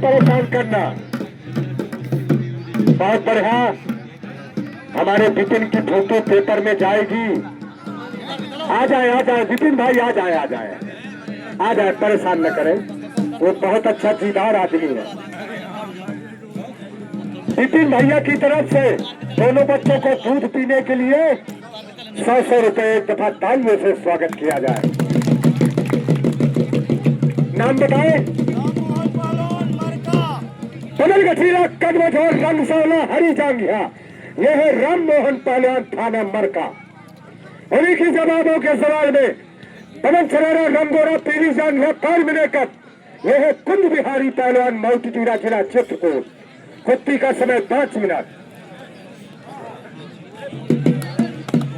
परेशान करना। बहुत बढ़िया, हमारे विपिन की फोटो पेपर में जाएगी। आ जाए विपिन भाई, आ जाए, परेशान न करें, वो बहुत अच्छा दीदार आदमी है। विपिन भैया की तरफ से दोनों बच्चों को दूध पीने के लिए 100 रुपए एक दफा तालियों से स्वागत किया जाए। नाम बताए? बदल गठीला कदमठोर रंग सोना हरी जांघिया, यह है राम मोहन पहलवान थाना मरका। उन्हीं की जवाबों के सवाल में पवन सरारा रंगोरा पीली जांघिया 5 मिनट, यह है कुंज बिहारी पहलवान मऊटीटीरा जिला चित्रकूट। कुश्ती का समय 5 मिनट।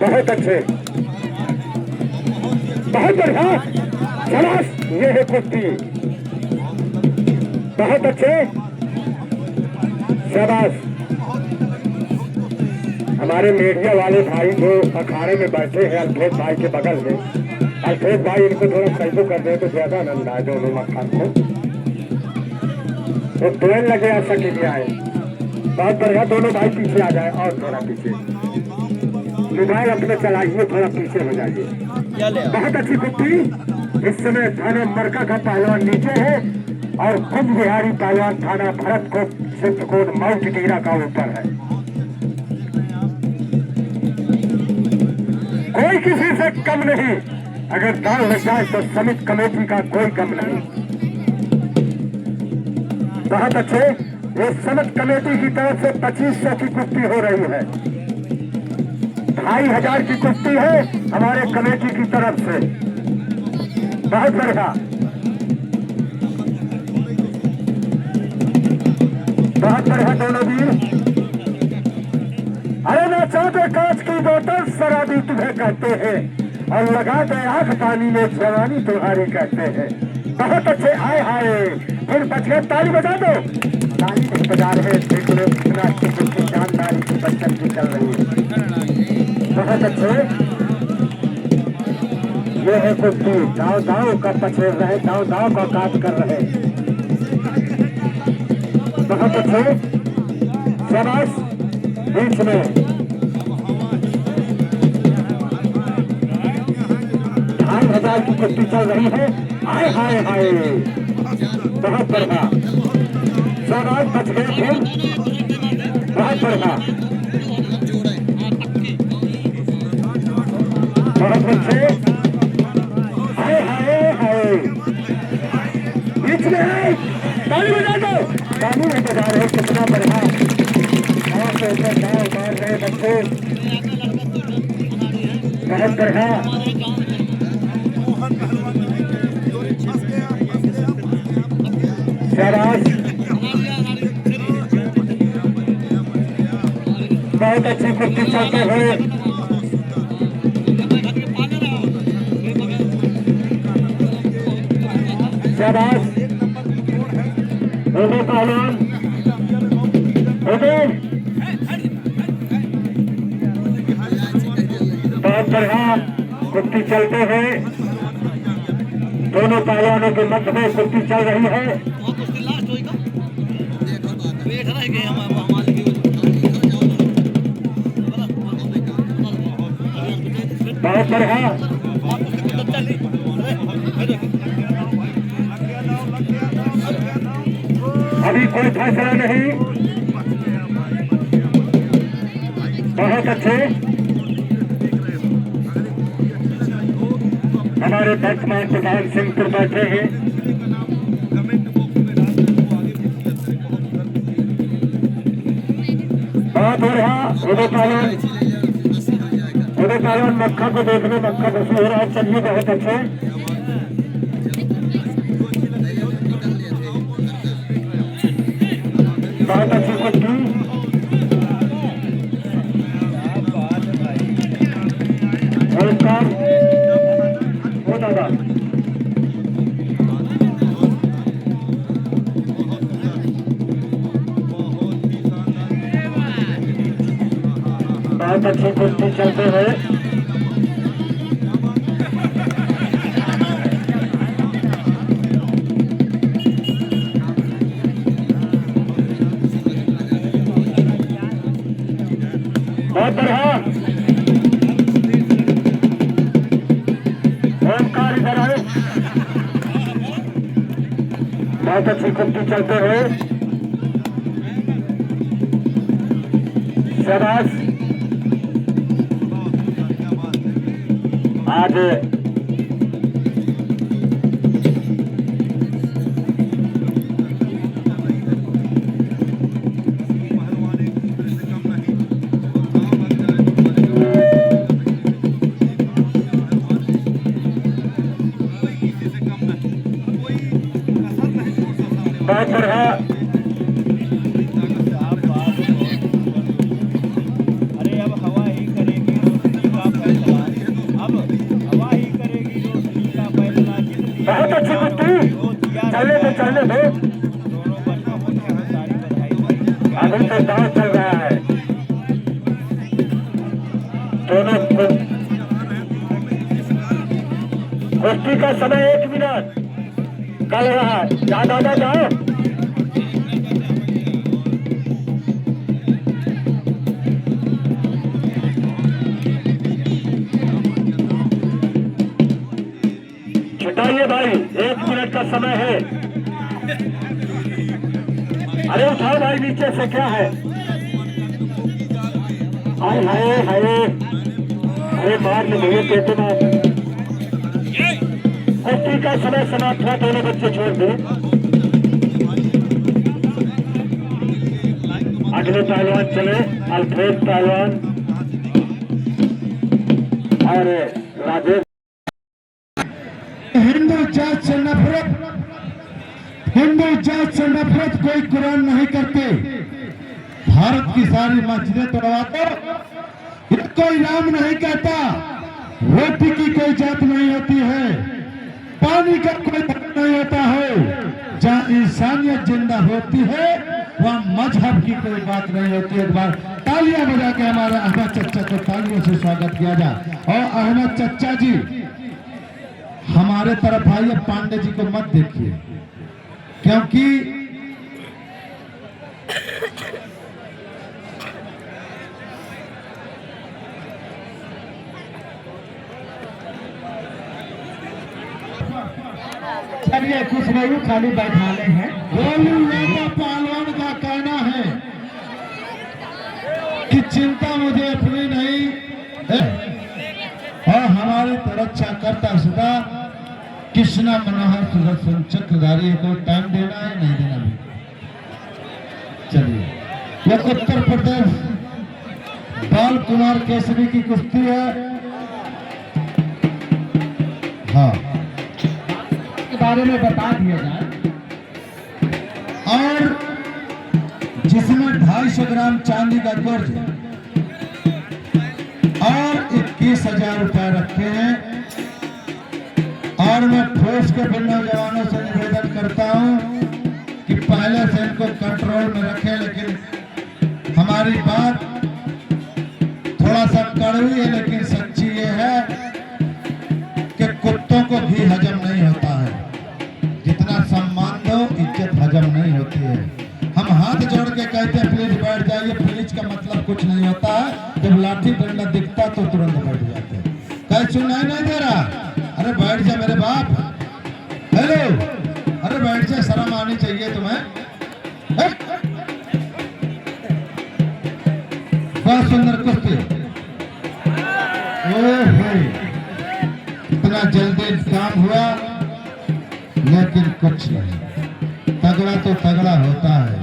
बहुत अच्छे, बहुत बढ़िया, शाबाश, ये है कुश्ती, बहुत अच्छे, शाबाश। हमारे मीडिया वाले भाई जो अखाड़े में बैठे हैं अल्फेज भाई के बगल में, अल्फेज भाई इनको थोड़ा सहयोग कर दे तो ज्यादा आनंद आए दोनों मखान को। तो ट्रेन लगे ऐसा के लिए आए। बहुत बढ़िया, दोनों भाई पीछे आ जाए और थोड़ा पीछे, मोबाइल अपने चलाइए, थोड़ा पीछे हो जाइए। बहुत अच्छी कुश्ती। इस समय थाना मरका का पहलवान नीचे है और कुंज बिहारी पहलवान थाना भरतकोट चित्रकूट मऊटीटीरा का ऊपर है। कोई किसी से कम नहीं, अगर दाल लग जाए तो समिति कमेटी का कोई कम नहीं। बहुत अच्छे, ये समिति कमेटी की तरफ से 2500 की कुश्ती हो रही है, 2500 की कुश्ती है हमारे कमेटी की तरफ से। बहुत बढ़िया, बहुत बढ़िया दोनों वीर। अरे ना चाहते कांच की बोतल शराबी तुम्हें कहते हैं और लगा दे आंख पानी में जवानी तुम्हारी कहते हैं। बहुत अच्छे, आए हाय, फिर बच गए, ताली बजा दो। ताली नहीं बजा रहे, देख लो कितना अच्छी कुश्ती जानदारी की बच्चन की चल रही है। बहुत अच्छे, ये है कुश्ती, दाव दाव का पछेड़ रहे, दाव दाव का काट कर रहे। बहुत अच्छे, शाबाश। बीच में 2500 की कुश्ती चल रही है। हाय हाय हाय, बहुत बढ़िया, शाबाश, बच गए फिर। बहुत बढ़िया, बहुत अच्छे, हाय हाय हाय, बीच में है, ताली बजा दो। ताली नहीं बजा रहे, कितना बढ़िया, मार रहे बच्चे, बहुत बढ़िया। शाबाश, बहुत अच्छी कुश्ती चलते हुए। शाबाश, दोनों पहलवान, बहुत बढ़िया कुश्ती चलते हैं। दोनों पहलवानों के मध्य में कुश्ती चल रही है। बहुत बढ़िया, अभी कोई फैसला नहीं। बहुत अच्छे, हमारे वर्तमान प्रधान सिंहपुर बैठे हैं। बहुत बढ़िया, उदय पहलवान मक्खा को देखने, मक्खा खुशी हो रहा है। चलिए, बहुत अच्छे, बहुत अच्छी कुश्ती। वो दादा, बहुत अच्छी कुश्ती चलते हुए। बहुत अच्छी कुश्ती चलते हुए। शाबाश। आज बहुत बढ़िया। अरे अब हवा ही करेगी रोशनी का फैसला, अब हवा ही करेगी रोशनी का फैसला। बहुत अच्छी कुश्ती चलने दो, चलने दो। दोनों बच्चों को सारी बधाई। अभी तो दांव चल रहा है। दोनों कुश्ती का समय 1 मिनट चल रहा है। जा दादा जाओ। छुटाइए भाई, 1 मिनट का समय है। अरे उठाओ भाई नीचे से, क्या है? हाय हाय हाय, अरे मार ले भैया पेटे में। कुश्ती का समय समाप्त हुआ, दोनों बच्चे छोड़ दे। अगले पहलवान चले, अल्फ्रेड पहलवान और राजेश। हिंदू जात से नफरत, हिंदू जात से नफरत कोई कुरान नहीं करते। भारत की सारी मस्जिदें तोड़वाते, ये कोई नाम नहीं कहता। रोटी की कोई जात नहीं होती है, पानी का कोई धर्म नहीं होता है। जहाँ इंसानियत जिंदा होती है वहाँ मजहब की कोई बात नहीं होती। एक बार तालियां बजा के हमारे अहमद चच्चा को तालियों से स्वागत किया जाए। और अहमद चच्चा जी हमारे तरफ आइए, पांडे जी को मत देखिए, क्योंकि चलिए कुछ नहीं, खाली बैठाने हैं। पहलवान का कहना है कि चिंता मुझे अपनी नहीं है, और हमारी तरक्षा करता सदा कृष्णा मनोहर सुदर्शन चक्रधारी को टाइम देना है, नहीं देना भी। चलिए, यह उत्तर प्रदेश बाल कुमार केसरी की कुश्ती है। हाँ, के बारे में बता दिया जाए। और जिसमें 250 ग्राम चांदी का गुर्ज और 21,000 रुपए रखे हैं। और मैं फौज के फिर नौजवानों से निवेदन करता हूं कि पहले से इनको कंट्रोल में रखें, लेकिन हमारी बात थोड़ा सा कड़वी है लेकिन सच्ची ये है कि कुत्तों को भी हजम नहीं होता है। जितना सम्मान दो, इज्जत हजम नहीं होती है। हम हाथ जोड़ के कहते हैं प्लीज बैठ जाइए, प्लीज का मतलब कुछ नहीं होता है। जब लाठी डंडा दिखता तो तुरंत बैठ जाते हैं। कहीं सुनाई नहीं दे रहा? अरे बैठ जा मेरे बाप। हेलो, अरे बैठ जा, शर्म आनी चाहिए तुम्हें। बहुत सुंदर कुश्ती। इतना जल्दी काम हुआ, लेकिन कुछ नहीं। तगड़ा तो तगड़ा होता है।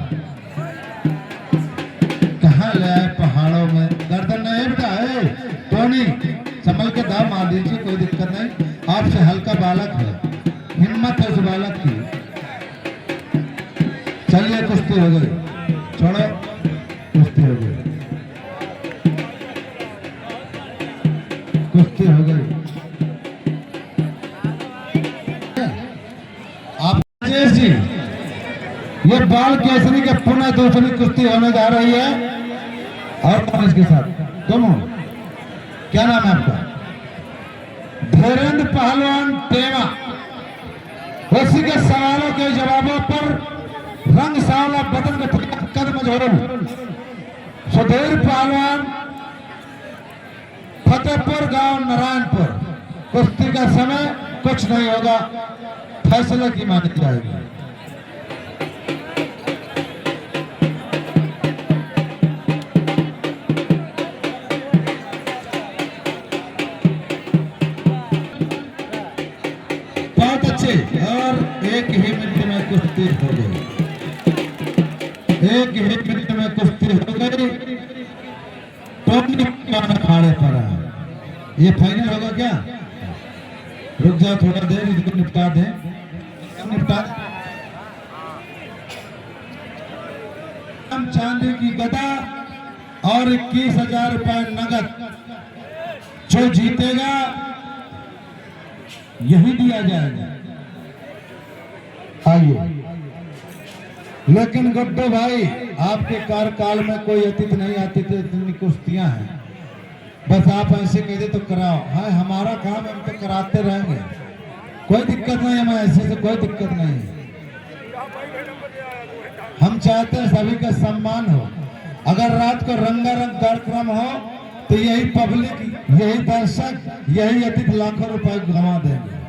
कहाँ ले आए पहाड़ों में, गर्दन नहीं उठा है। टोनी संभल के दाम मार दीजिए, कोई दिक्कत नहीं। आपसे हल्का बालक है, हिम्मत है उस बालक की। चलिए कुश्ती हो गई, छोड़ो, कुश्ती हो गई, कुश्ती हो गई। आप राजेश जी, ये बाल केसरी के पुनः दूसरी कुश्ती होने जा रही है। और कौन इसके साथ? तुम हो, क्या नाम है आपका? धीरेन्द्र पहलवान टेवा। उसी के सवालों के जवाबों पर रंग सावला बदन में कदम झोरल सुधीर पहलवान, फतेहपुर गांव नारायणपुर। कुश्ती का समय कुछ नहीं होगा, फैसले की मानी जाएगी। अच्छे। और एक ही मिनट में कुश्ती हो गई, एक ही मिनट में कुश्ती हो गई। टोनी पहलवान अखाड़े पर है। ये फाइनल होगा क्या? रुक जाओ थोड़ा देर, इसको निपटा दें, निपटा। चांदी की गदा और 21,000 रुपए नगद, जो जीतेगा यही दिया जाएगा। आइए। लेकिन गुड्डू भाई, आपके कार्यकाल में कोई अतिथि नहीं आती थी, इतनी कुश्तियां हैं, बस आप ऐसे कह दे तो कराओ। हाँ, हमारा काम हम तो कराते रहेंगे, कोई दिक्कत नहीं, हमें ऐसे से कोई दिक्कत नहीं है। हम चाहते हैं सभी का सम्मान हो। अगर रात को रंगारंग कार्यक्रम हो तो यही पब्लिक, यही दर्शक, यही अतिथि लाखों रुपए गंवा देंगे।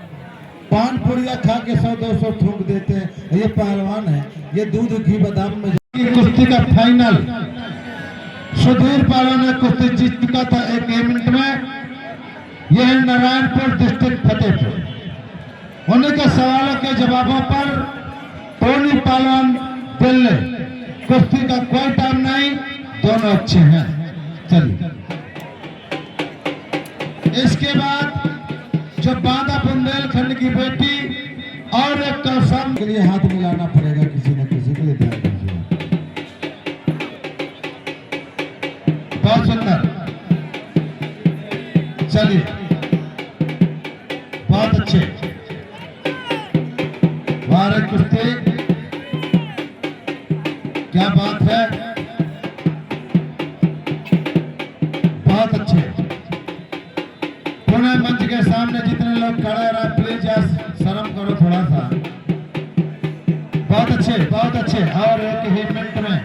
पान पुड़िया खा के 100-200 थूक देते हैं। ये पहलवान है, ये दूध घी बादाम में। कुश्ती का फाइनल सुधीर पहलवान ने कुश्ती जीत चुका था 1 मिनट में। यह नारायणपुर डिस्ट्रिक्ट फतेहपुर। उन्हीं के सवालों के जवाबों पर टोनी पहलवान दिल्ली। कुश्ती का कोई टाइम नहीं, दोनों अच्छे हैं। चलिए, इसके बाद जो बांदा बुंदेलखंड की बेटी और एक कौशम के लिए हाथ मिलाना पड़ेगा किसी न किसी के लिए। ध्यान दीजिए, बहुत सुंदर। चलिए, बहुत अच्छे। वारे कुश्ती, क्या बात है, बहुत अच्छे। पुणे मंच के सामने जितने लोग खड़े रहे, प्लीज यार शर्म करो थोड़ा सा। बहुत अच्छे, बहुत अच्छे। और एक ही मिनट में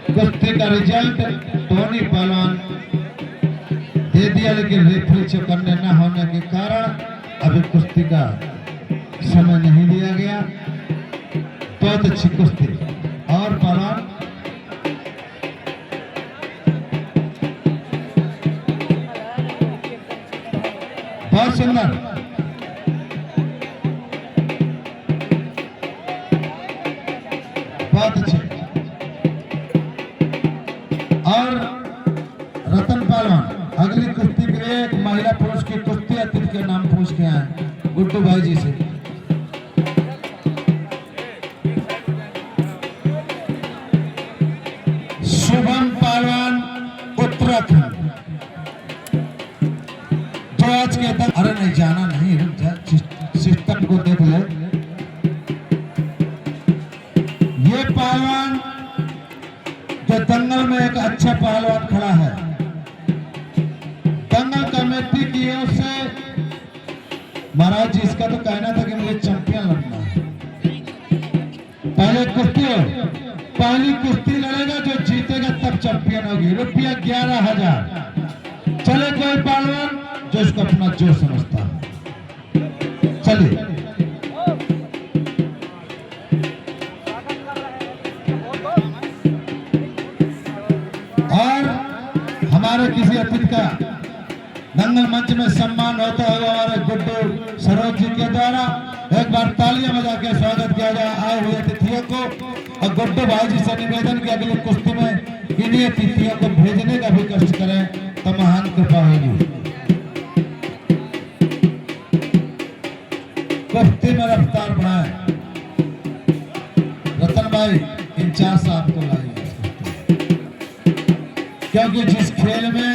कुश्ती का रिजल्ट टोनी पहलवान दे दिया, लेकिन रेफरी चेक करने न होने के कारण अभी कुश्ती का समय नहीं दिया गया। बहुत अच्छी कुश्ती। और पहलवान बहुत सुंदर। बहुत अच्छे। और रतन पहलवान अगली कुश्ती के लिए एक महिला पुरुष की कुश्ती अतिथि के नाम पूछ के आए गुड्डू भाई जी से। शुभम पहलवान उत्तराखंड, जो आज के तक, अरे नहीं जाना नहीं, रुक जा, सिस्टम को देख ले। ये पहलवान जो दंगल में एक अच्छा पहलवान खड़ा है, दंगल कमेटी की ओर से महाराज जी, इसका तो कहना था कि मुझे चैंपियन लगना है। पहले कुश्ती हो, पहली कुश्ती लड़ेगा, जो जीतेगा तब चैंपियन होगी। रुपया 11,000। चले कोई पहलवान जो इसको अपना जो समझता है। चलिए, और हमारे किसी अतिथि का दंगल मंच में सम्मान होता है हमारे गुड्डू सरोज जी के द्वारा। एक बार तालियां बजा के स्वागत किया जाए आए हुए अतिथियों को। और गुड्डू भाई जी से निवेदन की अगली कुश्ती में इन्हीं अतिथियों को भेजने का भी कष्ट करें तो महान कृपा होगी। कुश्ती में रफ्तार बढ़ाए। रतन भाई, इंचार्ज साहब को लाइए, क्योंकि जिस खेल में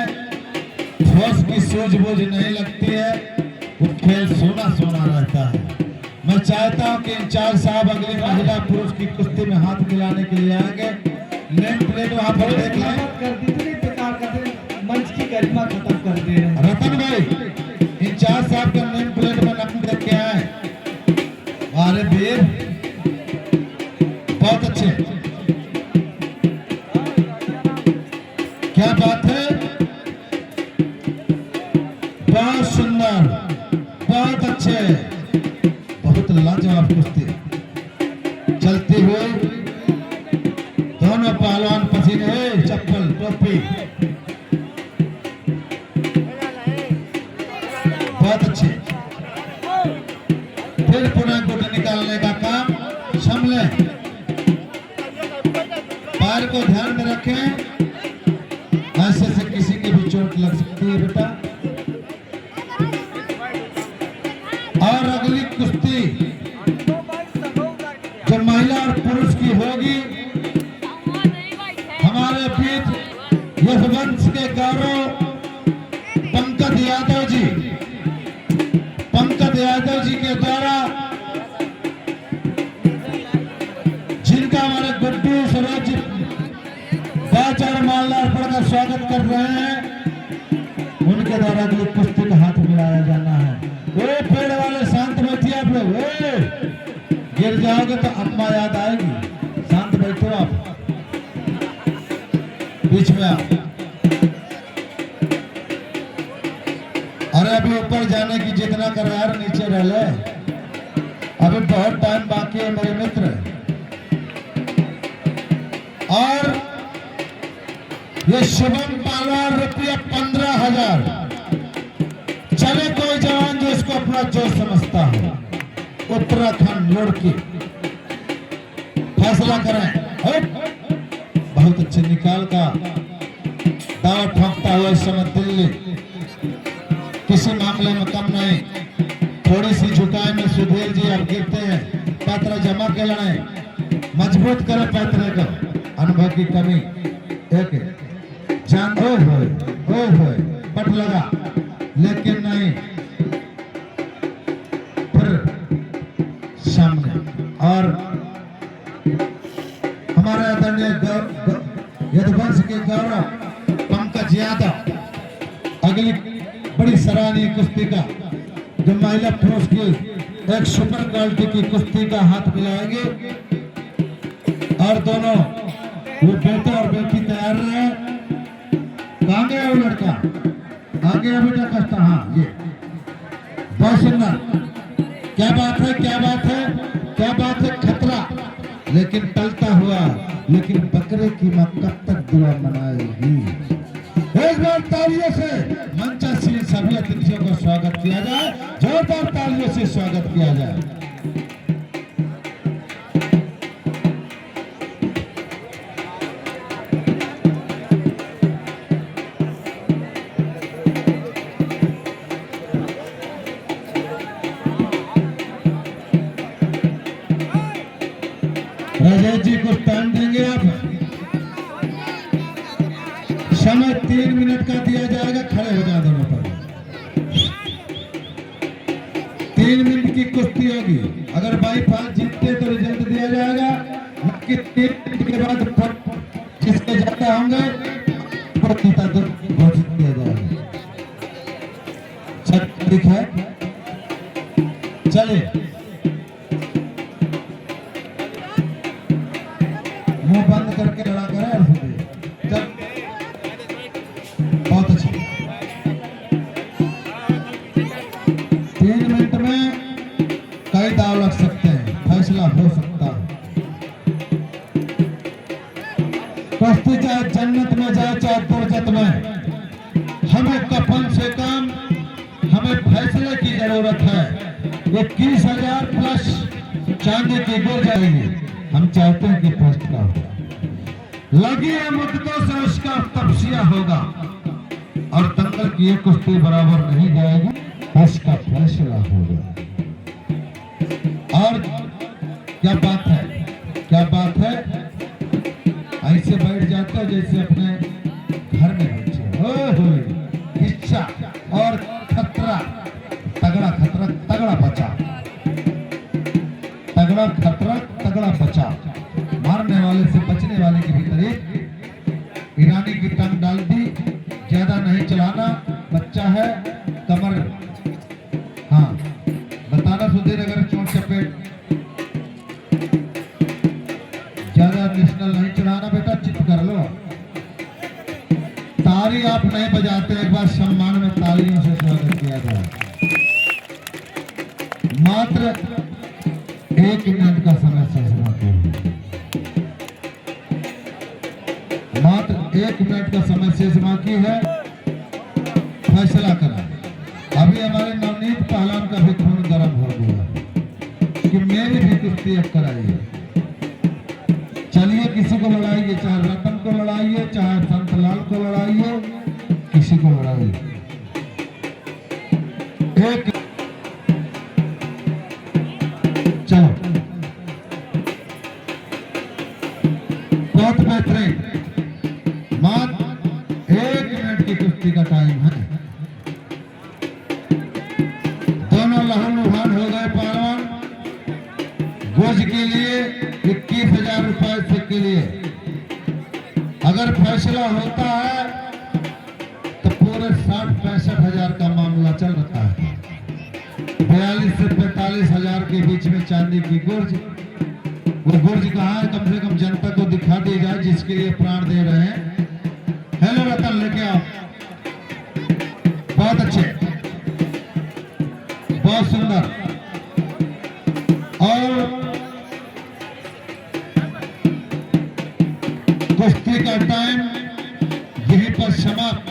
ठोस की सूझबूझ नहीं लगती है वो खेल सोना सोना रहता है। मैं चाहता हूं कि इंचार्ज साहब अगली महिला पुरुष की कुश्ती में हाथ मिलाने के लिए आएंगे। नेम प्लेट वहां पर देख लें। कर दी तो बेकार कर दे, मंच की गरिमा खत्म कर दे रहे हैं। रतन भाई, इंचार्ज साहब का नेम प्लेट में नाम देख के आए। अरे वीर, बहुत अच्छे, क्या बात है, बहुत सुंदर, बहुत अच्छे, बहुत लाजवाब कुश्ती चलती हुई। दोनों पहलवान पसीने, चप्पल टोपी, बहुत बहुत अच्छे। फिर पुनः गुट निकालने का काम संभले, पैर को ध्यान में रखें, ऐसे से किसी की भी चोट लग सकती है बेटा। और अगली कुश्ती जो महिला और पुरुष की होगी, हमारे बीच यशवंश के गौरव पंकज यादव जी के द्वारा, जिनका हमारे गुड्डू सरोज बैच और मालदार अर्पण का स्वागत कर रहे हैं, उनके द्वारा अगली कुश्ती का हाथ मिलाया जाना है। वो पेड़ वाले शांत बैठिए आप लोग, गिर जाओगे तो अपना याद आएगी। शांत बैठो आप, बीच में आप। अरे अभी ऊपर जाने की जितना कर रहा है नीचे रह ले, अभी बहुत टाइम बाकी है मेरे मित्र। और ये शुभम पहलवान रुपया 15,000। चले कोई जवान जो इसको अपना जोश समझता हो, उत्तराखंड लड़की फैसला करें। बहुत अच्छे निकाल का दाव ठोंकता हुआ इस समय दिल्ली किसी मामले में कम नहीं। थोड़ी सी झुकाए में सुधीर जी अब गिरते हैं, पैतरा जमा के लड़े, मजबूत करे पैतरे को, अनुभव की कमी। एक जान ओए पट लगा, लेकिन नहीं, फिर सामने। और हमारे आदरणीय यदुवंश के गौरव पंकज यादव अगली बड़ी सराहनीय कुश्ती का जो महिला पुरुष की एक सुपर क्वालिटी की कुश्ती का हाथ मिलाएंगे। और दोनों वो बेटा और बेटी तैयार रहे। कहाँ गया वो लड़का? आ गया बेटा कस्ता। हाँ ये बहुत सुंदर। क्या बात है, क्या बात है, क्या बात है। खतरा लेकिन टलता हुआ, लेकिन बकरे की मां कब तक दुआ मनाएगी। एक बार तालियों से मंचासीन सभी अतिथियों का स्वागत किया जाए, जोरदार तालियों से स्वागत किया जाए। राजेश जी को टाइम देंगे आप? समय 3 मिनट का दिया जाएगा, खड़े हो जाए दोनों पर। 3 मिनट की कुश्ती होगी। अगर बाई पास जीतते तो रिजल्ट दिया जाएगा, कि 3 मिनट के बाद जिसके ज्यादा होंगे वो जीता तो घोषित किया जाएगा। ठीक है, चलिए मुंह बंद करके लड़ा करें। चल बहुत अच्छा। 3 मिनट में कई दाव लग सकते हैं, फैसला हो सकता है। कुश्ती चाहे जन्नत में जाए चाहे दुर्जत में, हमें कफन से काम, हमें फैसले की जरूरत है। 21,000 प्लस चांदी की गिर जाएगी। हम चाहते हैं कि फैसला हो, लगी है मुद्दों से उसका तपसिया होगा, और दंगल की एक कुश्ती बराबर नहीं जाएगी, उसका फैसला होगा। और क्या बात है, क्या बात है। ऐसे बैठ जाते हो जैसे अपने घर में बैठे। इच्छा और खतरा, तगड़ा खतरा तगड़ा बचा, तगड़ा खतरा तगड़ा बचा। मारने वाले से बचने वाले के भीतर एक ईरानी की टंग डाल दी। ज्यादा नहीं चलाना, बच्चा है, कमर। हाँ बताना सुधीर, अगर चोट चपेट ज्यादा नेशनल नहीं चढ़ाना बेटा, चिप कर लो। ताली आप नहीं बजाते, एक बार सम्मान में तालियों से स्वागत किया जाए। मात्र 1 मिनट का समय शेष मात्र 1 मिनट का समय शेष बाकी है। फैसला करें। अभी हमारे नवनीत पहलवान का भी खून गर्म हो गया कि मेरी भी कुश्ती अब कराइए। चलिए किसी को लड़ाइए, चाहे रतन को लड़ाइए, चाहे संतलाल को लड़ाइए, किसी को लड़ाइए। एक चलो बहुत बेहतरीन, मात्र 1 मिनट की कुश्ती का टाइम है। दोनों लहन हो गए पहलवान। गोज के लिए 21,000 रुपए से के लिए अगर फैसला होता है तो पूरे 60-65 हजार का मामला चल रहा है। 42 से 45 हजार के बीच में चांदी की गुर्ज। वो गुर्ज कहाँ है, कम से कम जनता को दिखा दी जाए जिसके लिए प्राण दे रहे हैं। हेलो रतन, लेके आओ। बहुत अच्छे, बहुत सुंदर। और कुश्ती का टाइम यहीं पर समाप्त।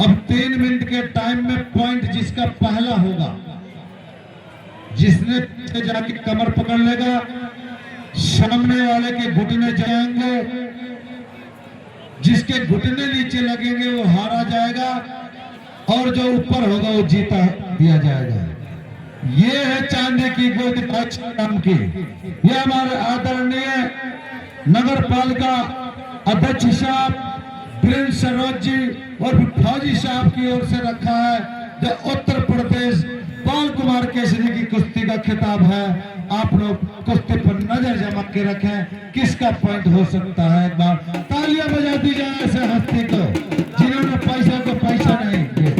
अब 3 मिनट के टाइम में पॉइंट जिसका पहला होगा, जिसने जाके कमर पकड़ लेगा, सामने वाले के घुटने जाएंगे, जिसके घुटने नीचे लगेंगे वो हारा जाएगा, और जो ऊपर होगा वो जीता दिया जाएगा। ये है चांदी की गोद नाम की। ये हमारे आदरणीय नगर पालिका अध्यक्ष साहब प्रिंस सरोज जी और फौजी साहब की ओर से रखा है, जो उत्तर प्रदेश पाल कुमार केसरी की कुश्ती का खिताब है। आप लोग कुश्ती पर नजर जमा के रखें, किसका पॉइंट हो सकता है। एक बार तालियां बजा दी जाए ऐसे हस्ती को जिन्होंने पैसा को पैसा नहीं किया।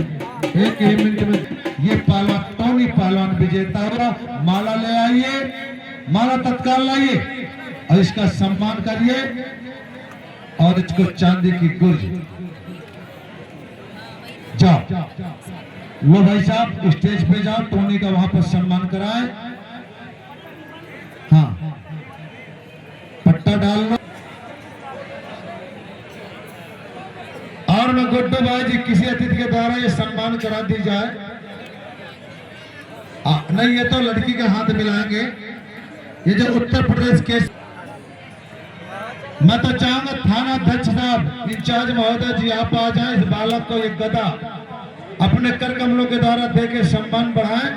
1 ही मिनट में ये पहलवान टोनी पहलवान विजेता होगा। माला ले आइए, माला तत्काल लाइए और इसका सम्मान करिए और इसको चांदी की गुर्ज। जाओ लो भाई साहब, स्टेज पे जाओ, टोनी का वहां पर सम्मान कराएं। हाँ, पट्टा डाल लो। और मैं गुड्डू भाई जी किसी अतिथि के द्वारा ये सम्मान करा दी जाए। नहीं, ये तो लड़की के हाथ मिलाएंगे। ये जो उत्तर प्रदेश के, मैं तो चाहूंगा थाना अध्यक्ष साहब, इंचार्ज महोदय जी, आप आ जाए, इस बालक को एक गदा अपने कर कमलों के द्वारा देके सम्मान बढ़ाएं।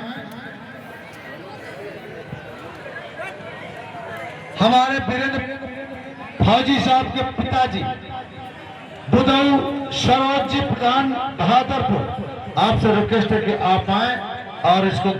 हमारे वीरेंद्र फौजी साहब के पिताजी बुधऊ सरोज जी प्रधान बहादुरपुर, आपसे रिक्वेस्ट है कि आप आए और इसको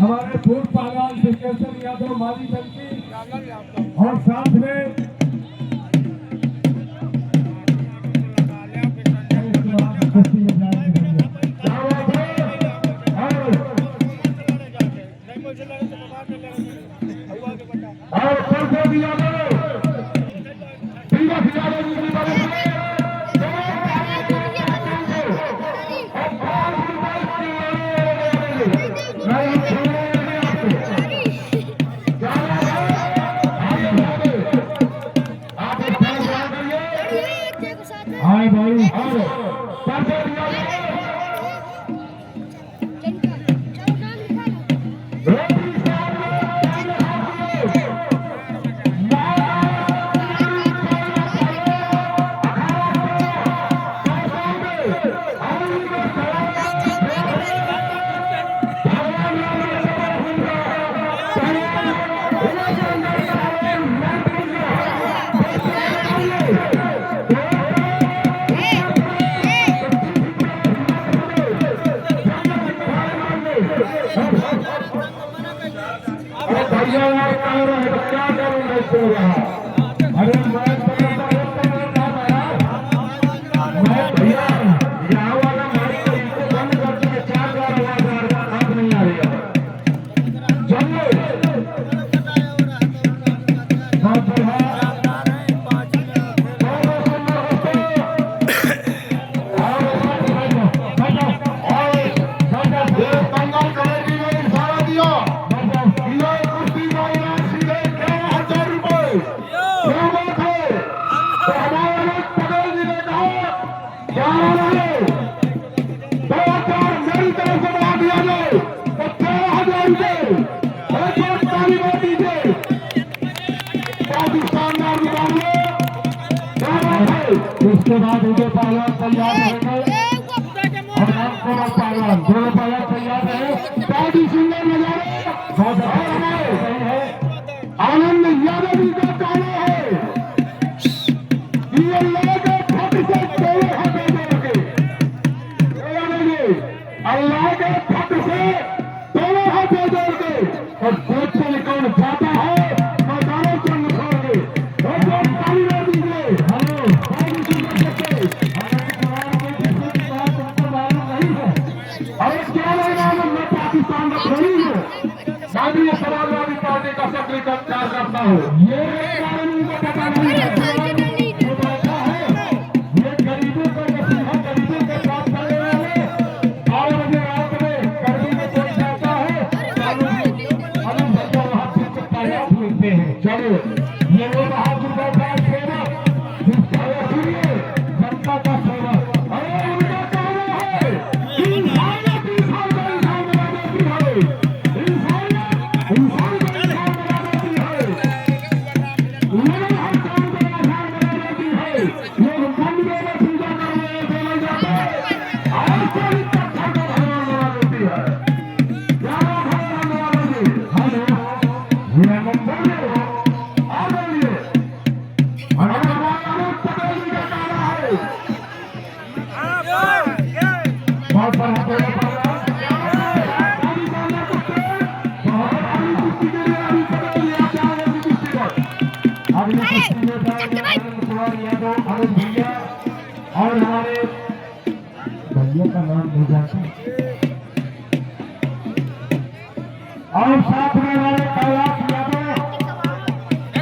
हमारे पूर्व पहलवान सिद्धेश्वर यादव माली चलती और साथ में दूसरे पहलवान तैयार रहेंगे और नाम को पहलवान दोनों पहलवान तैयार रहे। बहुत ही सुंदर नजारा, बहुत सही है। आनंद यादव जी का कहना है कि ये लोग फट से दोनों हाथों जोड़ के अल्लाह के फट से दोनों हाथों जोड़ के और देखते हैं कौन जाता है मैदानों को निखार के। और जो ताली मार दीजिए हेलो बहुत सुंदर बच्चे और क्या नाम मैं पाकिस्तान का खिलाड़ी हूँ, माननीय समाजवादी पार्टी का सक्रिय कार्यकर्ता हूँ। ये कारण उनको पता नहीं है, ये बैठा है, ये गरीबों को नसीहा, गरीबों के साथ चलने वाले 12 बजे रात में गर्मी में कोई जाता है अनु भैया वहाँ से तैयार मिलते हैं। चलो ये वो बहादुर बैठा सेवा जिसका सुनिए जनता का सेवा। अरे उनका कहना है इंसानियत इंसान का इंसान बना देती है, इंसानियत इंसान का इंसान बना देती है, लोग हर काम को आसान बना देती है। लोग मंदिरों में पूजा करने बोले जाते हैं और कोई कथा का भगवान बना देती है। क्या भगवान बना देती है? हेलो ये नंबर आ बोलिए हमारा अमित पटेल जी का कहना है बहुत बड़ा बड़ा अगले कुश्ती में जाएंगे आनंद कुमार यादव, आनंद भैया और हमारे भैया का नाम नहीं जानते और साथ में हमारे कैलाश यादव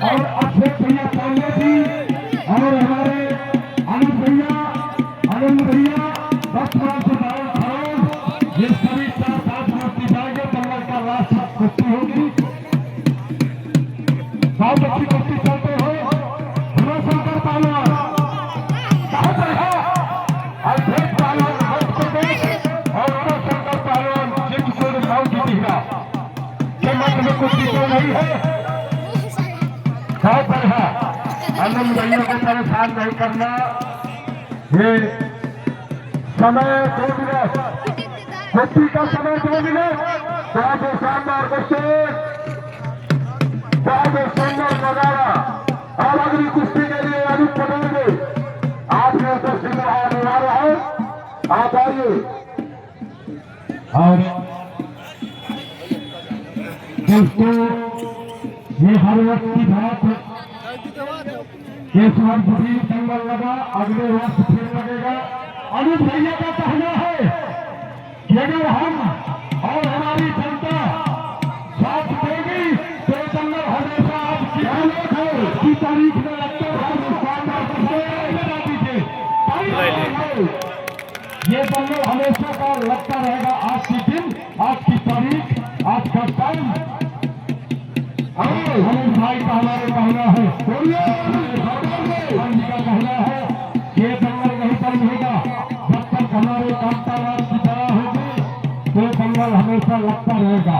और अक्षय भैया पांडे जी और हमारे आनंद भैया वर्तमान से बाहर खड़े। ये सभी 4-5 मूर्ति जाएंगे। कमल का राष्ट्र कुश्ती होगी, बहुत अच्छी कुश्ती चलते हो शंकर पहलवान बहुत है अध्यक्ष पहलवान हस्त प्रदेश और शंकर पहलवान जिनसे साउथ दिखेगा के मध्य में कुश्ती चल रही है। बहुत बढ़िया, आनंद भैया को परेशान नहीं करना। ये समय 2 मिनट, कुश्ती का समय 2 मिनट। बहुत ही शानदार कुश्ती, बहुत ही सुंदर नजारा। और अगली कुश्ती के लिए अमित पटेल जी आपने उपस्थित आने वाला है, आप आइए। और दोस्तों ये हर वर्ष की बात है, इस वर्ष भी जंगल लगा, अगले वर्ष फिर लगेगा। अमित भैया का कहना है कि अगर हम और हमारी जनता साथ देगी तो जंगल हमेशा आपकी की तारीख में लगता है। ये जंगल हमेशा का लगता रहेगा, आज की दिन, आज की तारीख, आज का टाइम। हमें भाई का हमारे कहना है, जी का कहना है ये जंगल नहीं बंद होगा जब तक हमारे कांताराज की दया होगी, तो जंगल हमेशा लगता रहेगा।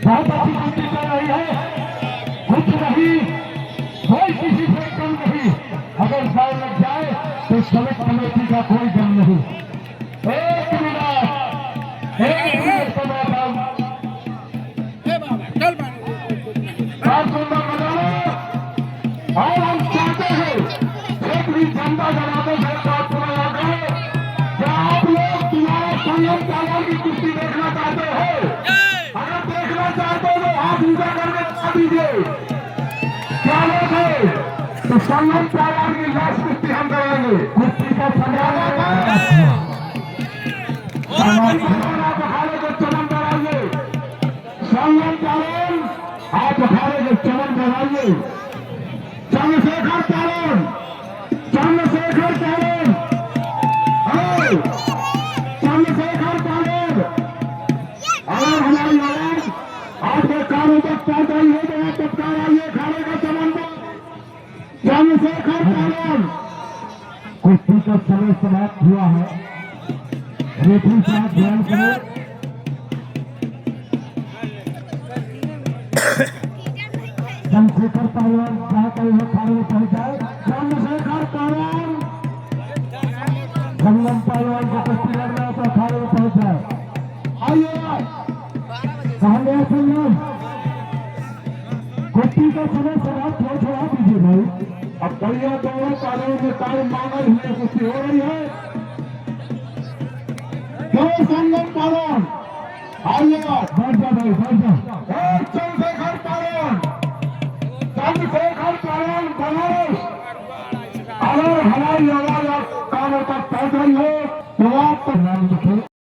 बहुत अच्छी कुश्ती चल रही है, कुछ नहीं, कोई किसी से कम नहीं। अगर साल लग जाए तो सड़क कमेटी का कोई गम नहीं। एक मिनट, एक मिनट समाधान सुंदर नजारा। और हम चाहते हैं एक भी जनता जनाते सरकार चुनाया गए। क्या आप लोग तुम्हारे संयम पहलवान की कुश्ती देखना चाहते हो? अगर देखना चाहते हो तो हाथ ऊंचा करके बता दीजिए। क्या लोग है तो संयम पहलवान की लास्ट कुश्ती हम कराएंगे। कुश्ती का संग्राम आप अखाड़े को चमन कराइए। संयम पहलवान आप अखाड़े को चमन कराइए। चंद्रशेखर पहलवान, चंद्रशेखर पहलवान, चंद्रशेखर पहलवान, अगर हमारी आवाज आपके कानों तक पहुंच रही है तो आप तत्काल आइए खाने का समन्वय। चंद्रशेखर पहलवान, कुश्ती का समय समाप्त हुआ है। रेफरी साहब ध्यान करें। चंद्रशेखर पहलवान जहाँ कहीं वो थाने में पहुंच जाए। चंद्रशेखर पहलवान संगम पहलवान को कुश्ती लड़ना है तो थाने में पहुंच जाए। आइए सामने संगम कुश्ती का समय समाप्त हो, छोड़ा दीजिए भाई। अब बढ़िया दोनों कानून में टाइम मांगा हुए कुश्ती हो रही है। क्यों संगम पहलवान आइए बैठ जा भाई, बैठ जा। चंद्रशेखर पहलवान, चंद्रशेखर पहलवान बनारस, अगर हमारी आवाज आप कानों तक पहुंच रही हो तो आप